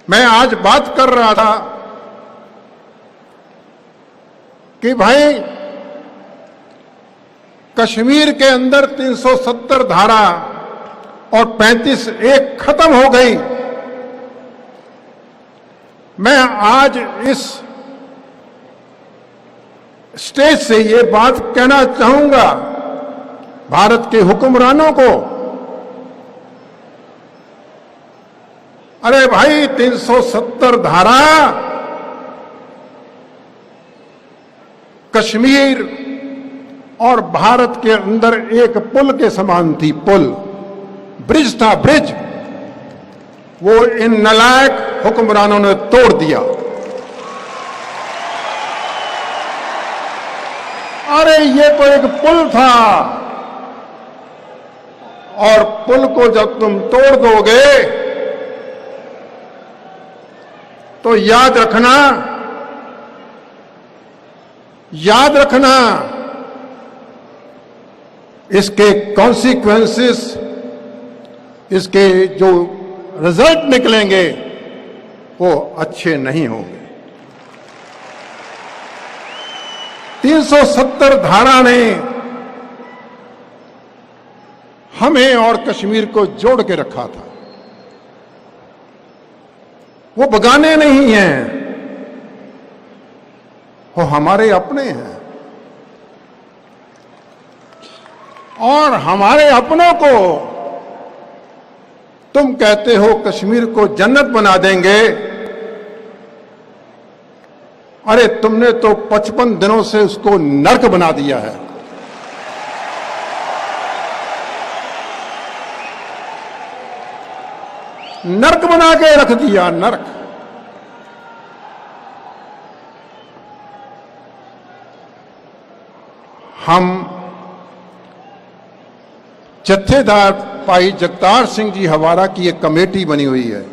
मैं आज बात कर रहा था कि भाई कश्मीर के अंदर 370 धारा और 35(1) खत्म हो गई। मैं आज इस स्टेज से ये बात कहना चाहूंगा भारत के हुक्मरानों को, अरे भाई 370 धारा कश्मीर और भारत के अंदर एक पुल के समान थी। पुल, ब्रिज था, ब्रिज। वो इन नालायक हुक्मरानों ने तोड़ दिया। अरे ये तो एक पुल था, और पुल को जब तुम तोड़ दोगे तो याद रखना इसके कॉन्सिक्वेंसेस, इसके जो रिजल्ट निकलेंगे वो अच्छे नहीं होंगे। 370 धारा ने हमें और कश्मीर को जोड़ के रखा था। वो बगाने नहीं हैं, वो हमारे अपने हैं। और हमारे अपनों को तुम कहते हो कश्मीर को जन्नत बना देंगे। अरे तुमने तो 55 दिनों से उसको नर्क बना दिया है। नर्क बना के रख दिया, नर्क। हम जत्थेदार भाई जगतार सिंह जी हवारा की एक कमेटी बनी हुई है,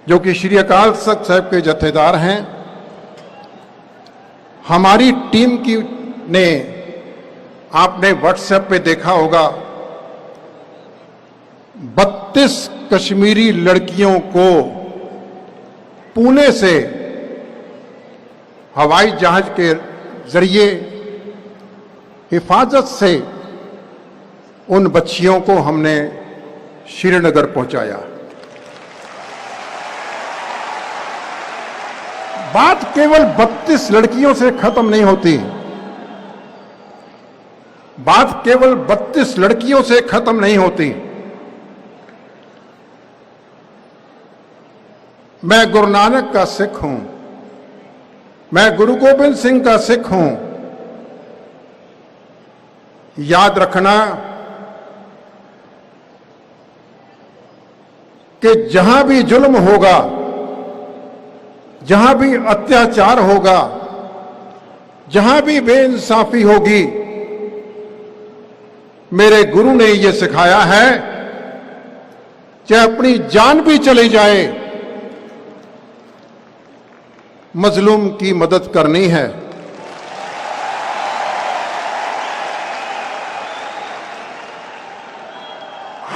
जो कि श्री अकाल तख्त साहिब के जत्थेदार हैं। हमारी टीम की ने, आपने व्हाट्सएप पे देखा होगा, 32 कश्मीरी लड़कियों को पुणे से हवाई जहाज के जरिए हिफाजत से उन बच्चियों को हमने श्रीनगर पहुंचाया। बात केवल 32 लड़कियों से खत्म नहीं होती। बात केवल 32 लड़कियों से खत्म नहीं होती। मैं गुरु नानक का सिख हूं, मैं गुरु गोबिंद सिंह का सिख हूं। याद रखना कि जहां भी जुल्म होगा, जहां भी अत्याचार होगा, जहां भी बेइंसाफी होगी, मेरे गुरु ने यह सिखाया है, चाहे अपनी जान भी चली जाए, मजलूम की मदद करनी है।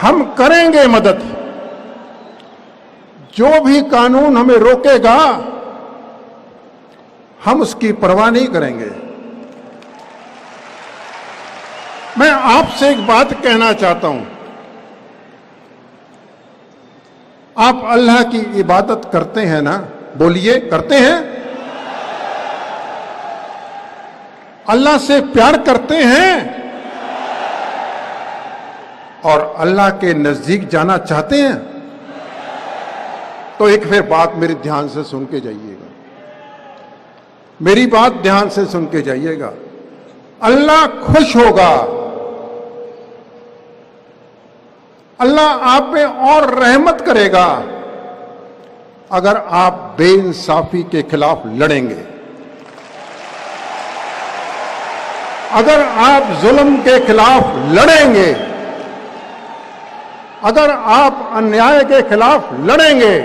हम करेंगे मदद। जो भी कानून हमें रोकेगा, हम उसकी परवाह नहीं करेंगे। मैं आपसे एक बात कहना चाहता हूं। आप अल्लाह की इबादत करते हैं ना? बोलिए, करते हैं? अल्लाह से प्यार करते हैं और अल्लाह के नजदीक जाना चाहते हैं? तो एक फिर बात मेरी ध्यान से सुन के जाइएगा, मेरी बात ध्यान से सुन के जाइएगा। अल्लाह खुश होगा, अल्लाह आप पे और रहमत करेगा अगर आप बेइंसाफी के खिलाफ लड़ेंगे, अगर आप जुल्म के खिलाफ लड़ेंगे, अगर आप अन्याय के खिलाफ लड़ेंगे,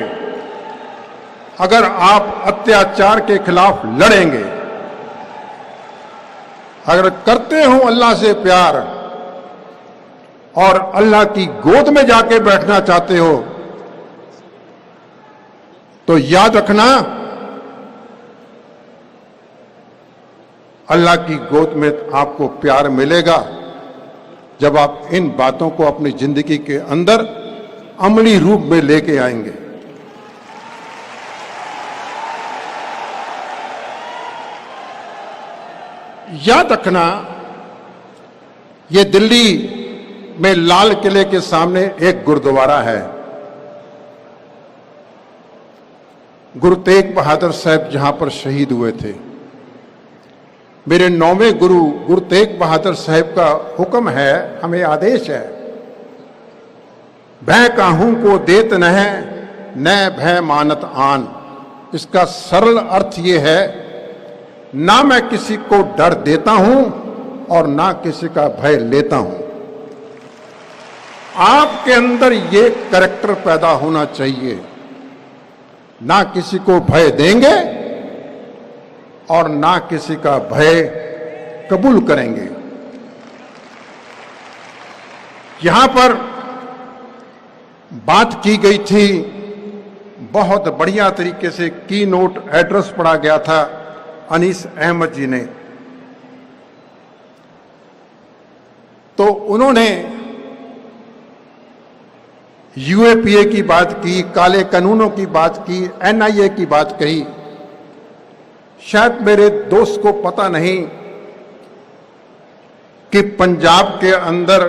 अगर आप अत्याचार के खिलाफ लड़ेंगे, अगर करते हो अल्लाह से प्यार और अल्लाह की गोद में जाके बैठना चाहते हो, तो याद रखना, अल्लाह की गोद में आपको प्यार मिलेगा जब आप इन बातों को अपनी जिंदगी के अंदर अमली रूप में लेके आएंगे। याद रखना, ये दिल्ली में लाल किले के सामने एक गुरुद्वारा है। गुरु तेग बहादुर साहब जहां पर शहीद हुए थे। मेरे 9वें गुरु तेग बहादुर साहब का हुक्म है, हमें आदेश है, भय काहू को देत न है न भय मानत आन। इसका सरल अर्थ ये है, ना मैं किसी को डर देता हूं और ना किसी का भय लेता हूं। आपके अंदर ये कैरेक्टर पैदा होना चाहिए, ना किसी को भय देंगे और ना किसी का भय कबूल करेंगे। यहां पर बात की गई थी, बहुत बढ़िया तरीके से की नोट एड्रेस पढ़ा गया था अनीस अहमद जी ने। तो उन्होंने यूएपीए की बात की, काले कानूनों की बात की, एनआईए की बात कही। शायद मेरे दोस्त को पता नहीं कि पंजाब के अंदर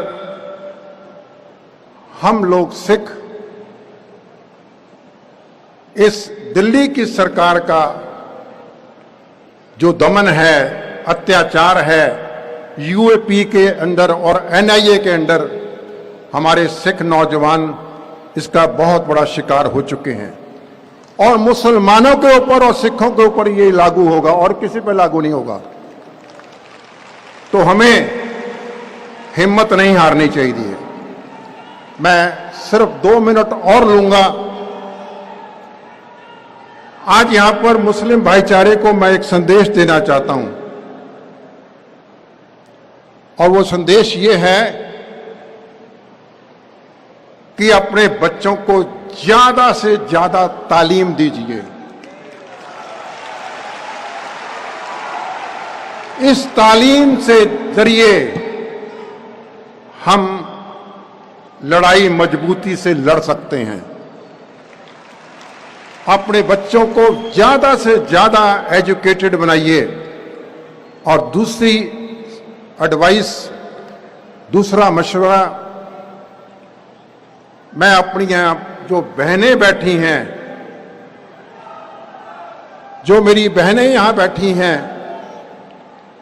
हम लोग सिख इस दिल्ली की सरकार का जो दमन है, अत्याचार है, यूएपी के अंदर और एनआईए के अंदर हमारे सिख नौजवान इसका बहुत बड़ा शिकार हो चुके हैं। और मुसलमानों के ऊपर और सिखों के ऊपर ये लागू होगा और किसी पर लागू नहीं होगा। तो हमें हिम्मत नहीं हारनी चाहिए। मैं सिर्फ 2 मिनट और लूंगा। आज यहां पर मुस्लिम भाईचारे को मैं एक संदेश देना चाहता हूं, और वो संदेश ये है कि अपने बच्चों को ज्यादा से ज्यादा तालीम दीजिए। इस तालीम से जरिए हम लड़ाई मजबूती से लड़ सकते हैं। अपने बच्चों को ज्यादा से ज्यादा एजुकेटेड बनाइए। और दूसरी एडवाइस, दूसरा मशवरा, मैं अपनी यहां जो बहनें बैठी हैं, जो मेरी बहनें यहां बैठी हैं,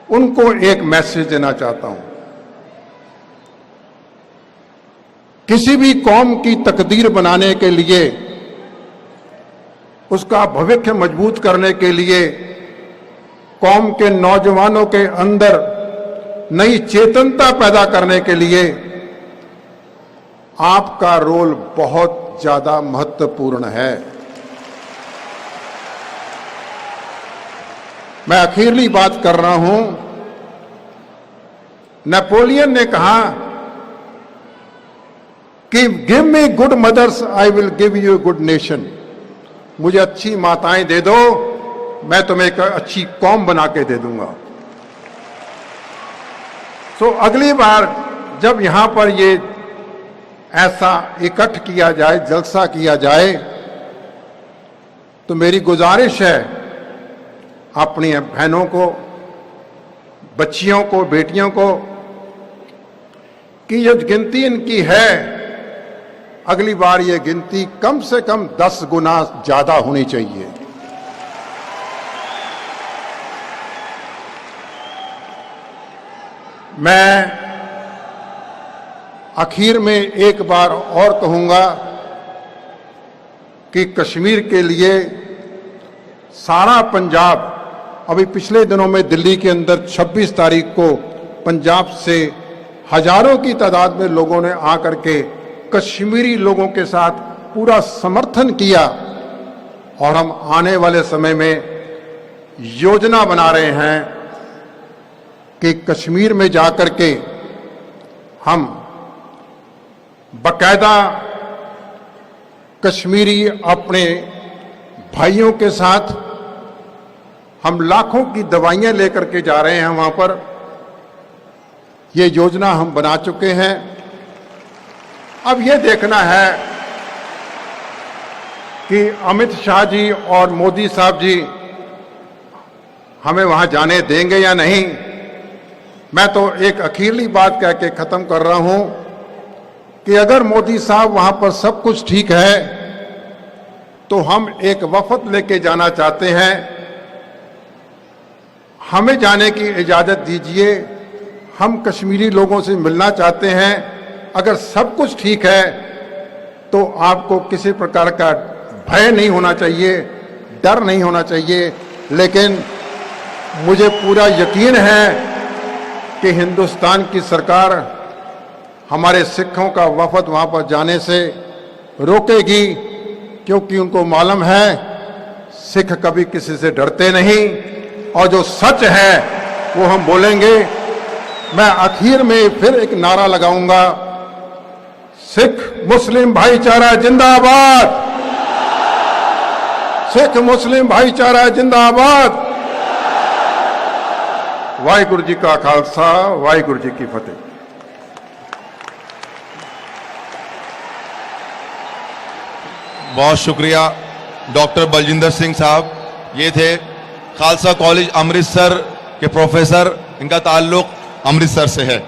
उनको एक मैसेज देना चाहता हूं। किसी भी कौम की तकदीर बनाने के लिए, उसका भविष्य मजबूत करने के लिए, कौम के नौजवानों के अंदर नई चेतनता पैदा करने के लिए आपका रोल बहुत ज्यादा महत्वपूर्ण है। मैं आखिरी बात कर रहा हूं। नेपोलियन ने कहा कि give me good mothers, I will give you good nation. मुझे अच्छी माताएं दे दो, मैं तुम्हें एक अच्छी कौम बना के दे दूंगा। तो अगली बार जब यहां पर ये ऐसा इकट्ठ किया जाए, जलसा किया जाए, तो मेरी गुजारिश है अपनी बहनों को, बच्चियों को, बेटियों को, कि ये गिनती इनकी है, अगली बार ये गिनती कम से कम 10 गुना ज्यादा होनी चाहिए। मैं आखिर में एक बार और कहूंगा कि कश्मीर के लिए सारा पंजाब, अभी पिछले दिनों में दिल्ली के अंदर 26 तारीख को पंजाब से हजारों की तादाद में लोगों ने आकर के कश्मीरी लोगों के साथ पूरा समर्थन किया। और हम आने वाले समय में योजना बना रहे हैं कि कश्मीर में जाकर के हम बकायदा कश्मीरी अपने भाइयों के साथ हम लाखों की दवाइयां लेकर के जा रहे हैं वहां पर। ये योजना हम बना चुके हैं। अब ये देखना है कि अमित शाह जी और मोदी साहब जी हमें वहां जाने देंगे या नहीं। मैं तो एक अखीरली बात कह के खत्म कर रहा हूं कि अगर मोदी साहब वहां पर सब कुछ ठीक है तो हम एक वफद लेके जाना चाहते हैं। हमें जाने की इजाजत दीजिए। हम कश्मीरी लोगों से मिलना चाहते हैं। अगर सब कुछ ठीक है तो आपको किसी प्रकार का भय नहीं होना चाहिए, डर नहीं होना चाहिए। लेकिन मुझे पूरा यकीन है कि हिंदुस्तान की सरकार हमारे सिखों का वफद वहां पर जाने से रोकेगी, क्योंकि उनको मालूम है सिख कभी किसी से डरते नहीं और जो सच है वो हम बोलेंगे। मैं आखिर में फिर एक नारा लगाऊंगा, सिख मुस्लिम भाईचारा जिंदाबाद, सिख मुस्लिम भाईचारा जिंदाबाद। वाहिगुरु जी का खालसा, वाहिगुरु जी की फतेह। बहुत शुक्रिया डॉक्टर बलजिंदर सिंह साहब। ये थे खालसा कॉलेज अमृतसर के प्रोफेसर, इनका ताल्लुक अमृतसर से है।